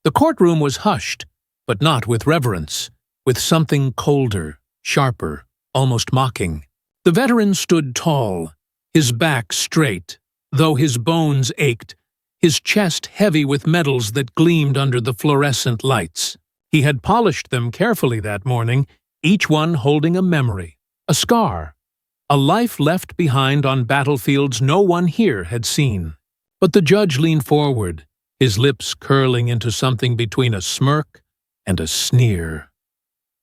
The courtroom was hushed, but not with reverence, with something colder, sharper, almost mocking. The veteran stood tall, his back straight, though his bones ached, his chest heavy with medals that gleamed under the fluorescent lights. He had polished them carefully that morning, each one holding a memory, a scar, a life left behind on battlefields no one here had seen. But the judge leaned forward, his lips curling into something between a smirk and a sneer.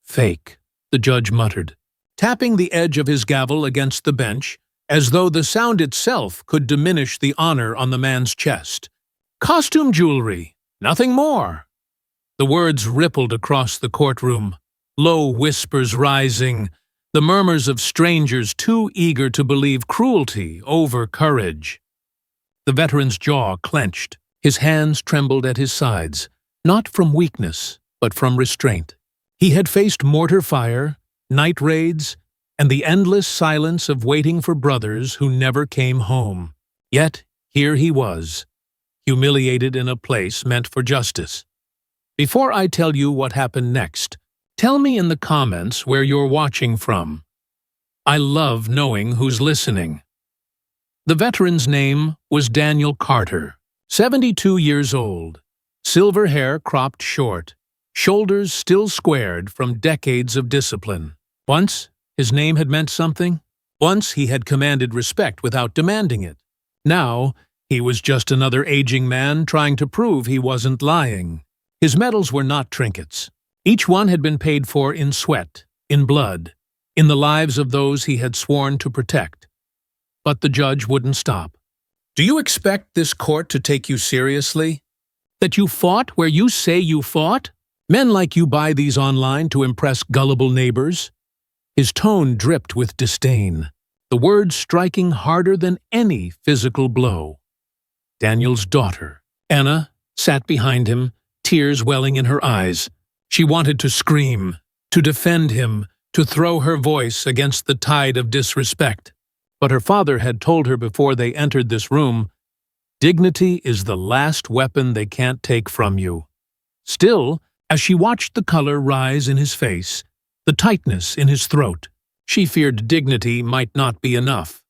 "Fake," the judge muttered, tapping the edge of his gavel against the bench, as though the sound itself could diminish the honor on the man's chest. "Costume jewelry, nothing more." The words rippled across the courtroom, low whispers rising, the murmurs of strangers too eager to believe cruelty over courage. The veteran's jaw clenched, his hands trembled at his sides, not from weakness, but from restraint. He had faced mortar fire, night raids, and the endless silence of waiting for brothers who never came home. Yet here he was, humiliated in a place meant for justice. Before I tell you what happened next, tell me in the comments where you're watching from. I love knowing who's listening. The veteran's name was Daniel Carter, 72 years old, silver hair cropped short, shoulders still squared from decades of discipline. Once, his name had meant something. Once he had commanded respect without demanding it. Now, he was just another aging man trying to prove he wasn't lying. His medals were not trinkets. Each one had been paid for in sweat, in blood, in the lives of those he had sworn to protect. But the judge wouldn't stop. "Do you expect this court to take you seriously? That you fought where you say you fought? Men like you buy these online to impress gullible neighbors?" His tone dripped with disdain, the words striking harder than any physical blow. Daniel's daughter, Anna, sat behind him, tears welling in her eyes. She wanted to scream, to defend him, to throw her voice against the tide of disrespect. But her father had told her before they entered this room, "Dignity is the last weapon they can't take from you." Still, as she watched the color rise in his face, the tightness in his throat, she feared dignity might not be enough.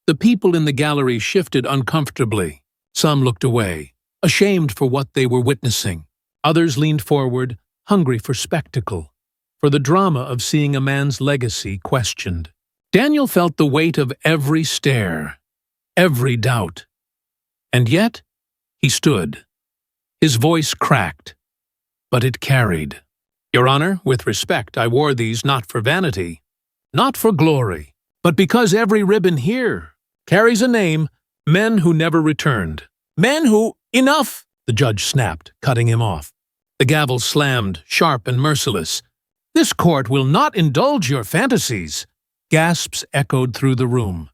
The people in the gallery shifted uncomfortably. Some looked away, ashamed for what they were witnessing. Others leaned forward, hungry for spectacle, for the drama of seeing a man's legacy questioned. Daniel felt the weight of every stare, every doubt. And yet, he stood. His voice cracked, but it carried. "Your Honor, with respect, I wore these not for vanity, not for glory, but because every ribbon here carries a name, men who never returned. Men who—" "Enough!" the judge snapped, cutting him off. The gavel slammed, sharp and merciless. "This court will not indulge your fantasies." Gasps echoed through the room.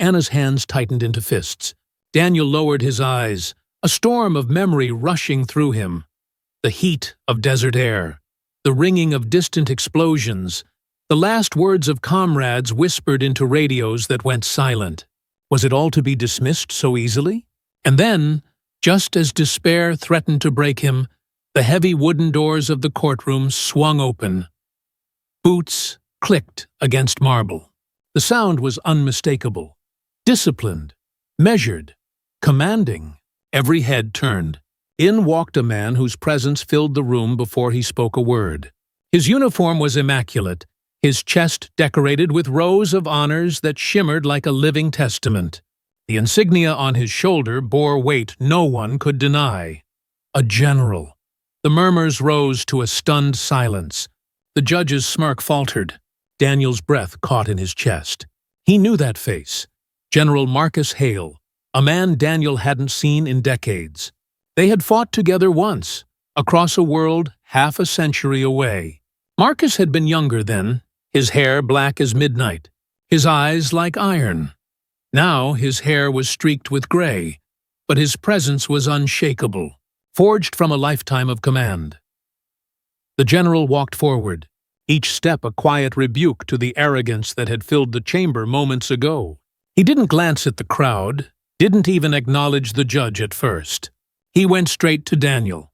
Anna's hands tightened into fists. Daniel lowered his eyes, a storm of memory rushing through him. The heat of desert air, the ringing of distant explosions, the last words of comrades whispered into radios that went silent. Was it all to be dismissed so easily? And then, just as despair threatened to break him, the heavy wooden doors of the courtroom swung open. Boots clicked against marble. The sound was unmistakable, disciplined, measured, commanding. Every head turned. In walked a man whose presence filled the room before he spoke a word. His uniform was immaculate, his chest decorated with rows of honors that shimmered like a living testament. The insignia on his shoulder bore weight no one could deny. A general. The murmurs rose to a stunned silence. The judge's smirk faltered. Daniel's breath caught in his chest. He knew that face. General Marcus Hale, a man Daniel hadn't seen in decades. They had fought together once, across a world half a century away. Marcus had been younger then, his hair black as midnight, his eyes like iron. Now his hair was streaked with gray, but his presence was unshakable, forged from a lifetime of command. The general walked forward, each step a quiet rebuke to the arrogance that had filled the chamber moments ago. He didn't glance at the crowd, didn't even acknowledge the judge at first. He went straight to Daniel.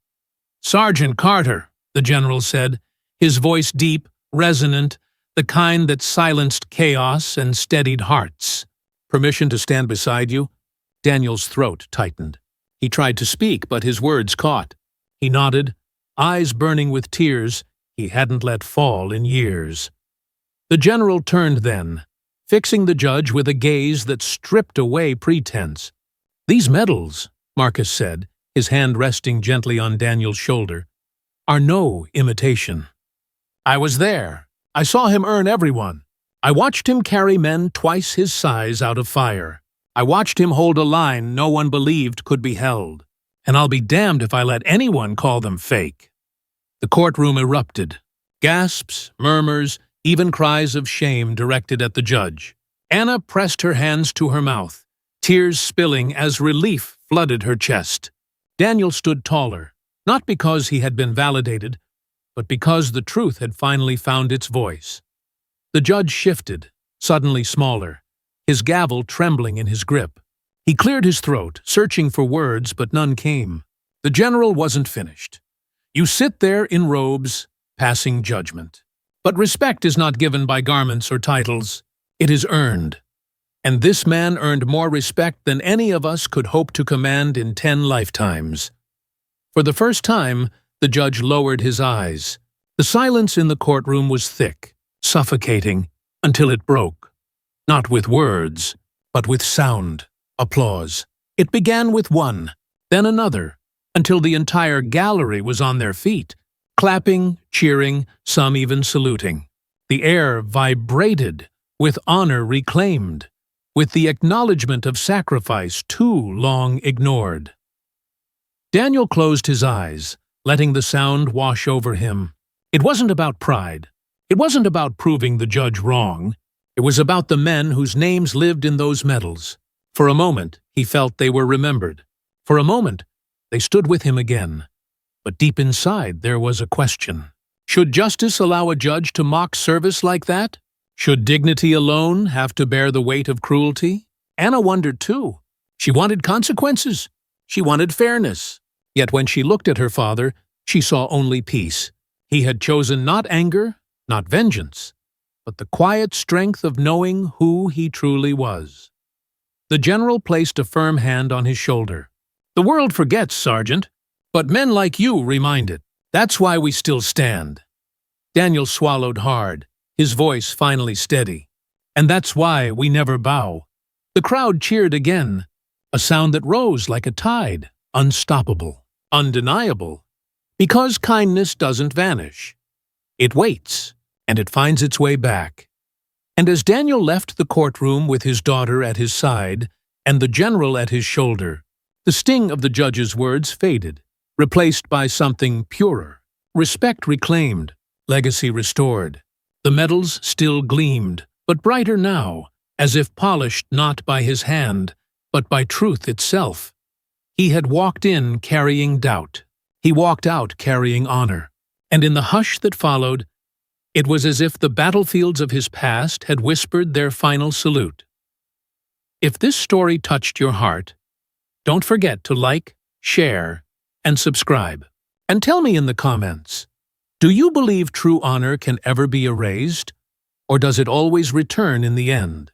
"Sergeant Carter," the general said, his voice deep, resonant, the kind that silenced chaos and steadied hearts. "Permission to stand beside you?" Daniel's throat tightened. He tried to speak, but his words caught. He nodded, eyes burning with tears he hadn't let fall in years. The general turned then, fixing the judge with a gaze that stripped away pretense. "These medals," Marcus said, his hand resting gently on Daniel's shoulder, "are no imitation. I was there. I saw him earn every one. I watched him carry men twice his size out of fire. I watched him hold a line no one believed could be held. And I'll be damned if I let anyone call them fake." The courtroom erupted. Gasps, murmurs, even cries of shame directed at the judge. Anna pressed her hands to her mouth, tears spilling as relief flooded her chest. Daniel stood taller, not because he had been validated, but because the truth had finally found its voice. The judge shifted, suddenly smaller, his gavel trembling in his grip. He cleared his throat, searching for words, but none came. The general wasn't finished. "You sit there in robes, passing judgment. But respect is not given by garments or titles. It is earned. And this man earned more respect than any of us could hope to command in 10 lifetimes." For the first time, the judge lowered his eyes. The silence in the courtroom was thick, suffocating, until it broke. Not with words, but with sound, applause. It began with one, then another, until the entire gallery was on their feet, clapping, cheering, some even saluting. The air vibrated, with honor reclaimed, with the acknowledgement of sacrifice too long ignored. Daniel closed his eyes, letting the sound wash over him. It wasn't about pride. It wasn't about proving the judge wrong. It was about the men whose names lived in those medals. For a moment, he felt they were remembered. For a moment, they stood with him again. But deep inside, there was a question. Should justice allow a judge to mock service like that? Should dignity alone have to bear the weight of cruelty? Anna wondered too. She wanted consequences. She wanted fairness. Yet when she looked at her father, she saw only peace. He had chosen not anger, not vengeance, but the quiet strength of knowing who he truly was. The general placed a firm hand on his shoulder. "The world forgets, Sergeant, but men like you remind it. That's why we still stand." Daniel swallowed hard, his voice finally steady. "And that's why we never bow." The crowd cheered again, a sound that rose like a tide, unstoppable, undeniable. Because kindness doesn't vanish. It waits, and it finds its way back. And as Daniel left the courtroom with his daughter at his side and the general at his shoulder, the sting of the judge's words faded, replaced by something purer. Respect reclaimed, legacy restored. The medals still gleamed, but brighter now, as if polished not by his hand, but by truth itself. He had walked in carrying doubt. He walked out carrying honor. And in the hush that followed, it was as if the battlefields of his past had whispered their final salute. If this story touched your heart, don't forget to like, share, and subscribe. And tell me in the comments, do you believe true honor can ever be erased, or does it always return in the end?